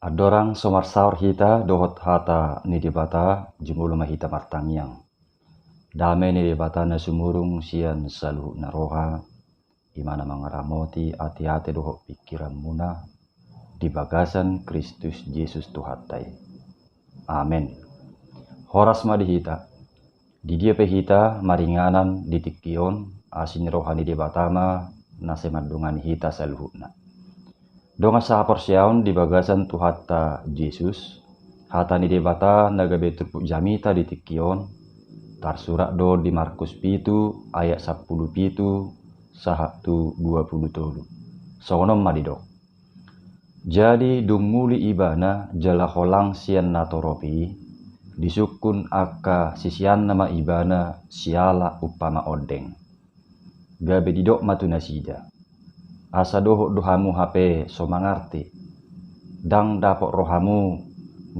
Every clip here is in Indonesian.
Adorang somar saur hita dohot hata ni dibata jumulu mahita martangiang. Dame ni dibata na sumurung sian salu naroha imana mangaramoti ati-ati dohot pikiran muna di bagasan Kristus Yesus Tuhatai. Amen. Horas madi hita. Di dia pehita maringanan di tikion asin rohani dibatama na semadungan hita saluhutna. Donga sa porsiaon di bagasan tu hatta Yesus, hata ni debata naga betul jamita di tikion, tarsurak do di Markus pitu ayat 10 pitu sahatu 20 tolu. Sonom madidok. Jadi dumuli ibana jala holang sian natoropi, disukun aka sisian nama ibana siala upama odeng. Gabe didok matu nasida. Asa dohok dohamu HP so mangarti. Dang dapok rohamu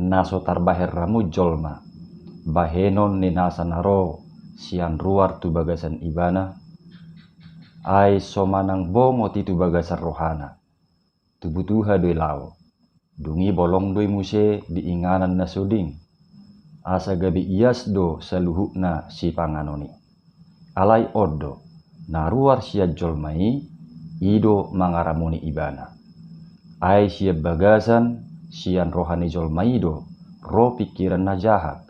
naso tarbaher ramu jolma. Bahenon ni nasa naro sian ruar tu bagasan ibana. Ai so manang bomo tu bagasan rohana. Tubutuha doi lao. Dungi bolong doi muse di inganan na suding. Asa gabi ias do saluhukna si panganoni. Alai odo na ruar sia jolmai ido mangaramoni ibana. Ai siap bagasan sian rohani jolmaido ro pikiran na jahat,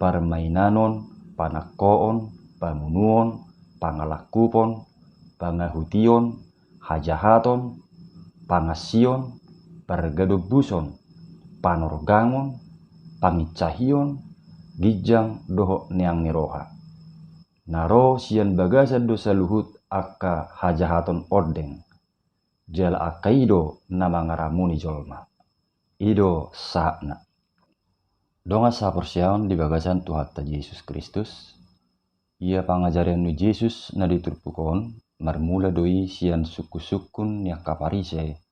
permainanon, panakoon, pamunuon, pangalakupon, pangahution, hajahaton, pangasion, pergadubuson, panorgangon, pangicahion, gijang doho niang niroha. Naro sian bagasan dosa luhut aka hajahaton odeng. Jala akaido na mangaramuni jolma. Ido saatna. Donga sa porsiaon di bagasan Tuhatta Yesus Kristus. Ia pangajarian nu Yesus na diturpukon marmula doi sian suku-sukun nia kaparise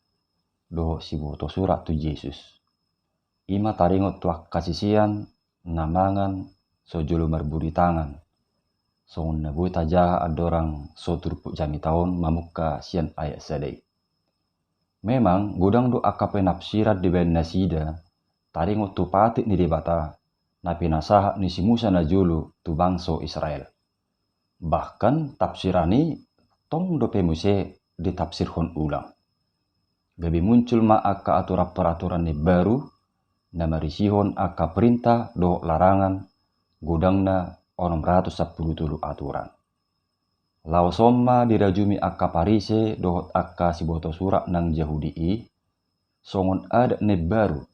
do si boto surat tu Yesus. Ima taringot tuak kasisian namangan sojulu marbudi tangan. Songon nabui tajah adorang soturpuk jami tahun mamuka sian ayat sadai. Memang gudang do akape nafsirat di ben nasida tari ngutu patik ni debata napi nasaha ni si Musa na julu tu bangso Israel. Bahkan tafsirani tong do pemuse ditafsirhon ulang. Gabi muncul ma aka aturan-peraturan ni baru na marisihon aka perintah do larangan gudangna 610 aturan. Lao somma dirajumi akka parise dohot akka siboto surak nang Yahudi songon adat ne baru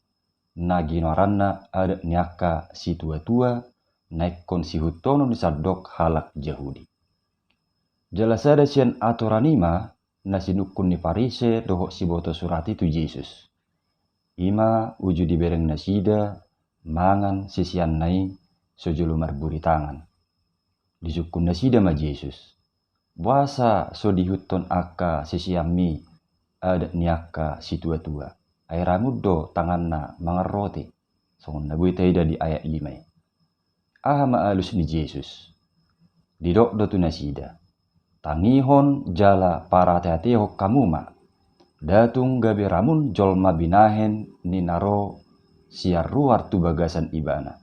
na ginoranna adat niaka si tua-tua naikon si hutono disadok halak Yahudi. Jelasada sian aturanima na sinukun ni parise dohot siboto surat itu Yesus. Ima uju dibereng nasida mangan sisian nai sojulu marburi tangan. Disukun nasida ma Yesus. Buasa so dihuton aka sisiami adat niaka si tua-tua. Ay ramuddo tanganna mangarroti. Songon nabui taida di ayat 5. Aha maalus ni Yesus. Didok do tu nasida. Tangihon jala para teateho kamuma. Datung gabi ramun jolma binahen ni naro siar ruar tu bagasan ibana.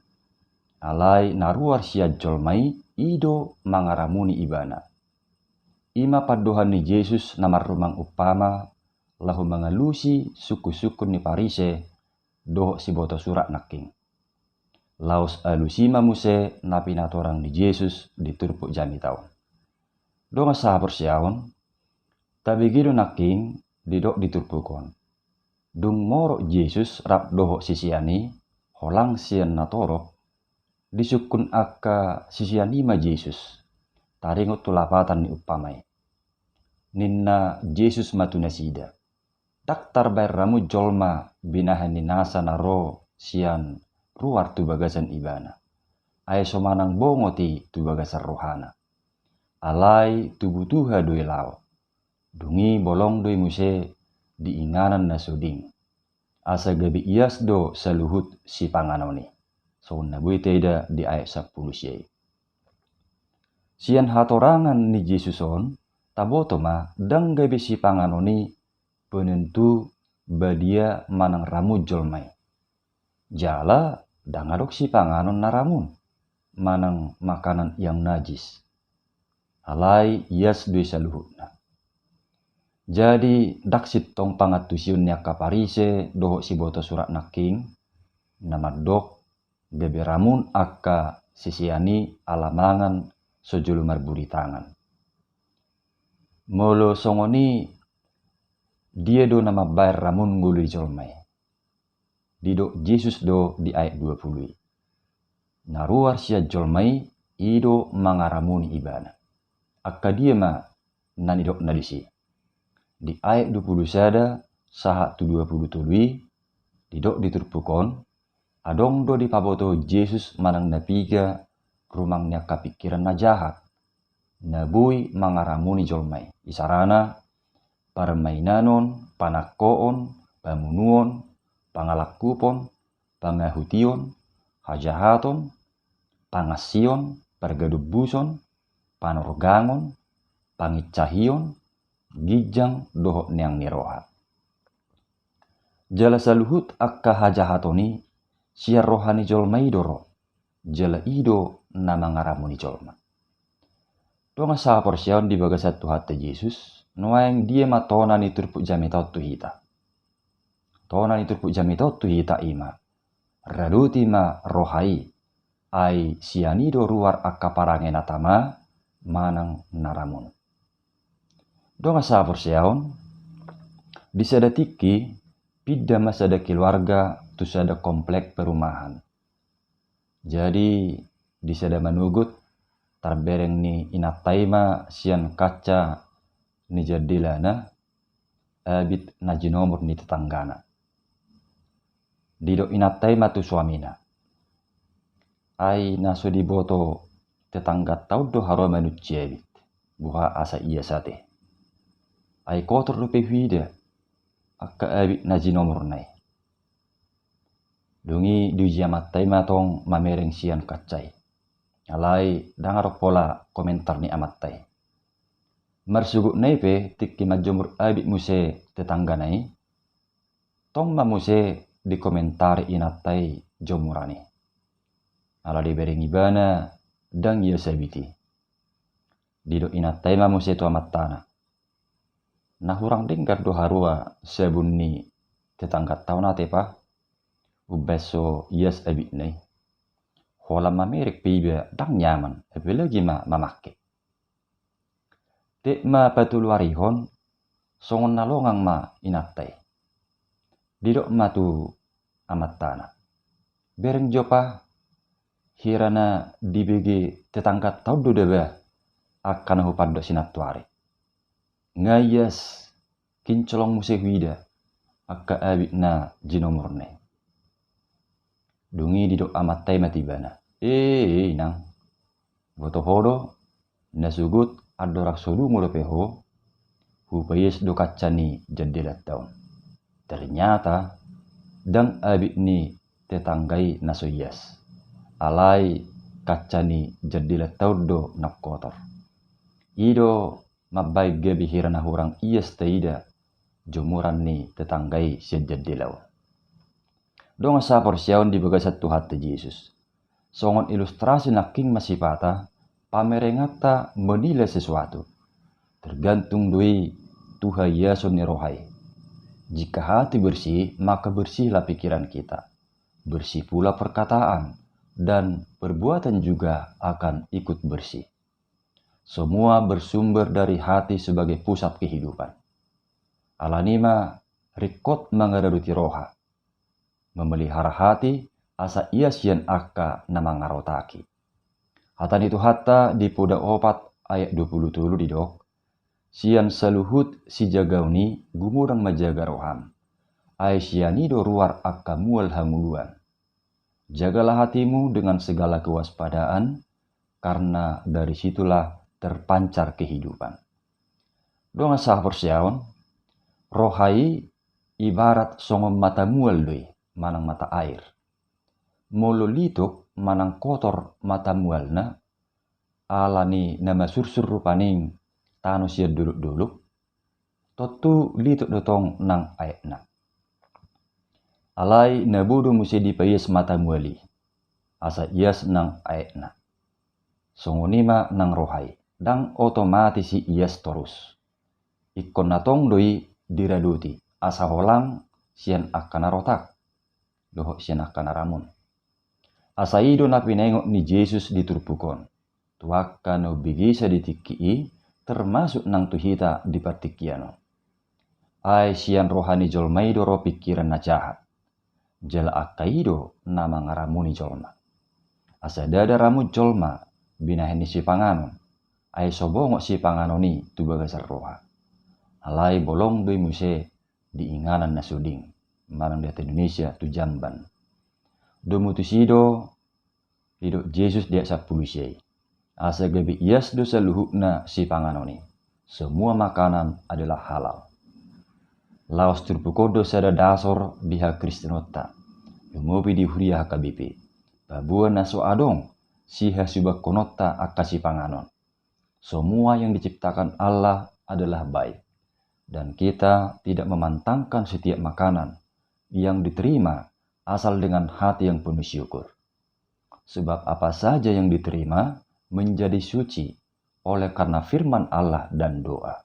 Alai naruar siar jolmai ido mangaramuni ibana. Ima padohan ni Yesus namar rumang upama lahu mangalusi suku-suku ni parise doh si boto surat naking. Laos alusima muse napi natorang ni Yesus diturpuk jami taon. Donga sah persiaon tabigido naking didok diturpukon. Dung moro Yesus rap doho sisiani holang sian natorok disukun aka sisiani ma Yesus. Taringot tulapatan ni upamai. Ninna Yesus matu nasida. Daktar bayar ramu jolma binahan ni nasa naro sian ruar tu bagasan ibana. Ay somanang bongoti tu bagasan rohana. Alai tubutuha doi lao. Dungi bolong doi muse di inganan na suding. Asa gabi ias do saluhut si panganoni. So nabui teda di ayat 10 siya. Sian hatorangan ni Yesuson taboto ma dang gabi si panganoni penentu badia manang ramu jolmai. Jala dangadok si panganon naramun, manang makanan yang najis. Alai ias dui saluhutna. Jadi daksit tong pangatusiun nia kaparise doho si boto surat naking, namadok beberamun akka sisiani alamangan sojulu marburi tangan. Molo songoni dia do nama bayar ramun ngulu jolmai. Dido Yesus do di ayat 20. Naruar sia jolmai ido mangaramuni ibana. Akka dia ma nanidok nadisi. Di ayat 20 sada saha tu 20 tului didok diturpukon adong do di paboto Yesus manang napiga rumangnya kapikiran na jahat. Nabui mangaramuni jolmai. Isarana permainanon, panakoon, pamunuon, pangalakupon, pangahution, hajahaton, pangasion, pergadubuson, panorgangon, pangicahion, gijang doho neang niroha. Jala saluhut akka hajahatoni siar rohani jolmai doro. Jala ido na mangaramuni jolma. Donga sa porsiaon di baga satu hati Yesus, noang dia matona ni turpuk jami tautu hita. Tona ni turpuk jami tautu hita ima. Raduti ma rohai, ai sianido ruar akka parangen atama, manang naramun. Donga sa porsiaon, di sada tiki, pidda masada keluarga tu sada komplek perumahan. Jadi di sada manugut, tarbereng ni inataima sian kaca ni jadilana abit najinomor ni tetanggana. Dido inataima tu suamina. Ai naso diboto tetangga tau do haro manuciabit. Buha asa iya sate. Ai kotor lupe huida. Akka abit najinomor nai. Dungi dujiamataima tong mamereng sian kacai. Alai dangar pola komentar ni amattai. Marsugut naipe tikki majumur abit muse tetangga nai. Tong mamuse di komentar inatai jomurani. Ala dibering ibana dang iya sabiti. Dido inatai mamuse tu amatana. Nah hurang denggar do harua sebunni tetangga tau nate pa. Ubeso yes abit nai. Hola mamerik piba dang nyaman, apalagi mamake. Dek ma patuluarihon, songon nalongang ma inatai. Didok ma tu amatana. Bereng jopa, hirana dibegi tetangga tau do deba akan hupado sinatuari. Ngayas kincolong muse huida akka abit na jinomurne. Dungi didok amatai matibana. Nang. Boto hodo nasugut adorak sodu ngolo peho. Hupayes do kacani jadilat taun. Ternyata dang abit ni tetanggai nasoyas. Alai kacani jadilat taun do nak kotor. Ido mabai gebi hirana hurang iyas taida jumuran ni tetanggai sejadilau. Donga sa porsiaon di baga satu hati Yesus. Songon ilustrasi naking masipata, pamerengata menilai sesuatu. Tergantung dui Tuhan Yesus ni rohai. Jika hati bersih, maka bersihlah pikiran kita. Bersih pula perkataan, dan perbuatan juga akan ikut bersih. Semua bersumber dari hati sebagai pusat kehidupan. Alanima rikot mangadaruti roha. Memelihara hati asa ia sian akka namangarotaki. Hatan itu hatta di poda 4 ayat 20 didok. Sian saluhut si jagauni gumurang majaga roham. Ai sianido ruar akka mual hamuluan. Jagalah hatimu dengan segala kewaspadaan, karena dari situlah terpancar kehidupan. Donga sah porsiaon, rohai ibarat songon mata mual doi. Manang mata air. Molo lituk manang kotor mata mualna, alani nama sursur rupaning tanu sia duluk-duluk, totu lituk dotong nang aekna. Alai nabudu musi di payas mata muali. Asa ias nang aekna. Songonima nang rohai. Dang otomatis ias terus. Ikon natong doi diraduti. Asa holang sian akana rotak. Doho sian akana ramun. Asa ido na pinengok ni Yesus diturpukon. Tuaka no bigisa ditikii termasuk nang tuhita di partikiano. Ai sian rohani jolmaido ro pikiran na jahat. Jala akaido nama ngaramuni jolma. Asa dada ramu jolma binaheni si panganon. Ai sobongok si panganoni tu bagasar roha. Alai bolong doi muse diinganan na suding. Marang di Indonesia tu jamban. Domutusido hidup Yesus dia sapulusiai. Asa gabi ias dosa luhukna si panganoni. Semua makanan adalah halal. Laos turpukodo sada dasor biha Kristenota. Yumopi di huria hakabipi. Babua naso adong siha subak konota akasi panganon. Semua yang diciptakan Allah adalah baik. Dan kita tidak memantangkan setiap makanan yang diterima asal dengan hati yang penuh syukur. Sebab apa saja yang diterima menjadi suci oleh karena firman Allah dan doa.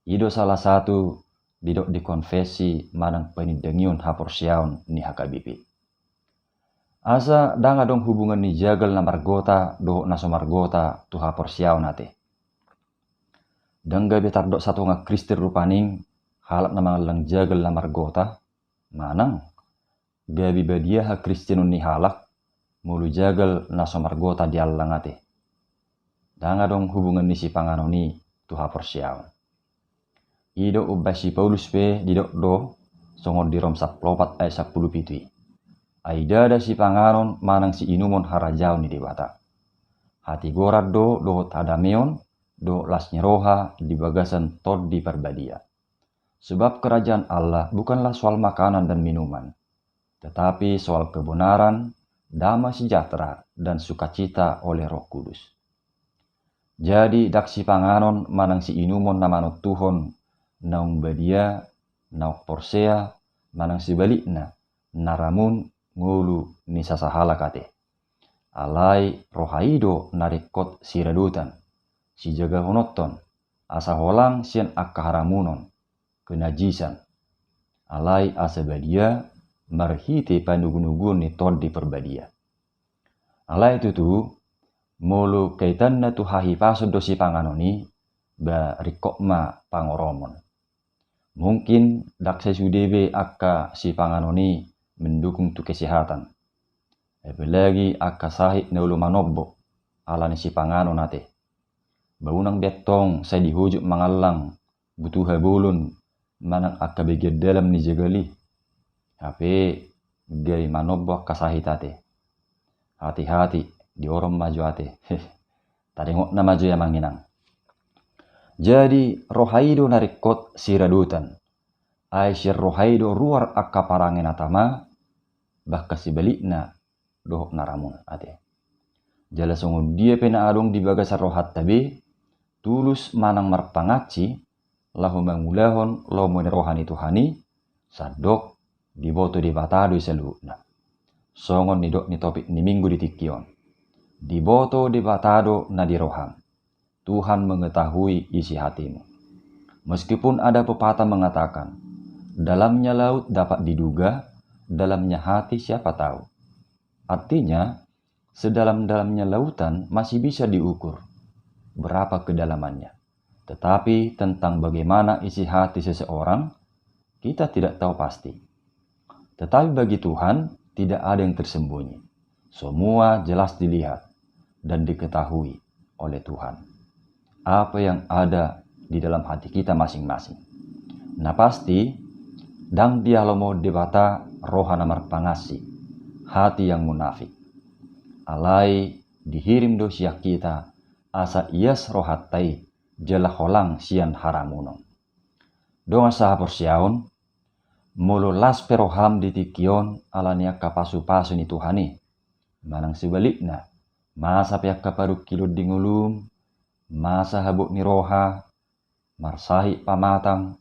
Ido salah satu didok dikonfesi manang penidengion haporsiaon ni hakabipi. Asa danga dong hubungan ni jagal na margota do naso margota tu haporsiaon nate. Dangga betar dok satu nga Kristen rupaning halap na mga lang jagal na margota manang gabi badia ha Kristenon ni halak mulu jagal naso margota di Allah ngate. Danga dong hubungan ni si panganoni tu haporsiaon. Ido ubah si Paulus pe didok do songon di Rom 4 ayat 10 pitui. Aidada si panganon manang si inumon harajau ni debata. Hati gorad do tadameon do lasnya roha di bagasan tod di perbadia. Sebab kerajaan Allah bukanlah soal makanan dan minuman, tetapi soal kebenaran, damai sejahtera, dan sukacita oleh Roh Kudus. Jadi daksi panganon manang si inumon namanot Tuhon naung badia, nauk porsea, manang sibalikna, naramun ngulu ni sasahala kate. Alai rohaido narikot siradutan, si jaga honoton, asa holang sian akaharamunon, kenajisan. Alai asa badia, marhite panugun-nugun ni tol di perbadia. Alai itu tu, mulu kaitan na tu hahi pasod do si panganoni, ba rikokma pangoromon. Mungkin daksa sudebe akka si panganoni mendukung tu kesehatan. Apalagi akka sahit na ulo manobbo ala ni si panganon nate. Baunang betong saya dihujuk mangalang butuh bulun manang akka bagian dalam ni jagali. Hape gay manobbo akka sahit ate. Hati-hati di orang maju ate. Tadengok na maju ya manginang. Jadi rohaido narikot siradutan. Aisyir rohaido ruar akka parangen atama bakka sibalikna dohok naramun ate. Jala songon dia pena adong di bagasar rohat tabe tulus manang marpangaci lahu mangulahon lo mone rohani tuhani sadok diboto di batado seluna. Songon ni dok ni topik ni minggu di tikion. Diboto di batado na di roham. Tuhan mengetahui isi hatimu. Meskipun ada pepatah mengatakan, dalamnya laut dapat diduga, dalamnya hati siapa tahu. Artinya, sedalam-dalamnya lautan masih bisa diukur berapa kedalamannya. Tetapi tentang bagaimana isi hati seseorang, kita tidak tahu pasti. Tetapi bagi Tuhan, tidak ada yang tersembunyi. Semua jelas dilihat dan diketahui oleh Tuhan. Apa yang ada di dalam hati kita masing-masing. Nah pasti, dang dia lomo debata rohana marpangasi, hati yang munafik. Alai dihirim dosia kita, asa ias rohatai, jela holang sian haramunon. Donga saha porsiaon, mulu las peroham ditikion alania kapasu-pasu ni Tuhani. Manang sebalikna, masa pihak kaparuk kilod dingulum, masa habuk ni roha, marsahi pamatang,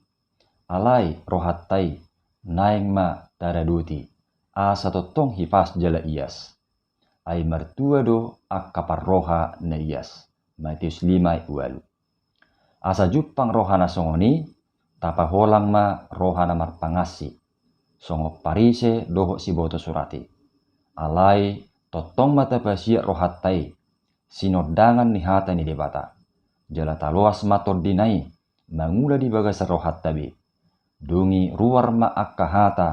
alai rohatai, naing ma taraduti asa totong hifas jala iyas. Ai mertua do akapar roha na iyas. Matius 5:8. Asa jupang rohana songoni, tapa holang ma rohana marpangasi. Songo parise doho si boto surati. Alai totong mata pasia rohatai. Sinodangan ni hata ni debata. Jala taloas mator dinai. Mangula di bagas rohat tabi. Dungi ruar ma akka hata.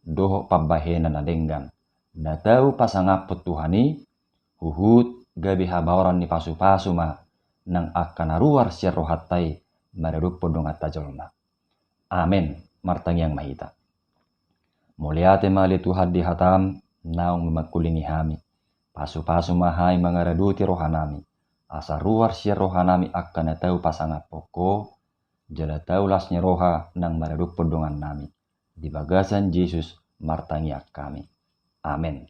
Doho pabahena na denggan. Na tahu pasangapot Tuhani. Huhut gabi habaoran ni pasu-pasu ma. Nang akan naruar siya rohatai. Marerupo dongat tajolma. Amen. Martangiang mahita. Muliate mali Tuhan di hatam. Naung memakulingi hami. Pasu-pasu mahai mangaraduti rohanami. Asa ruar siya rohanami akan natau pasangapoko. Jala tau lasnya roha nang marerupo dongan nami. Di bagasan Yesus martangiak kami. Amen.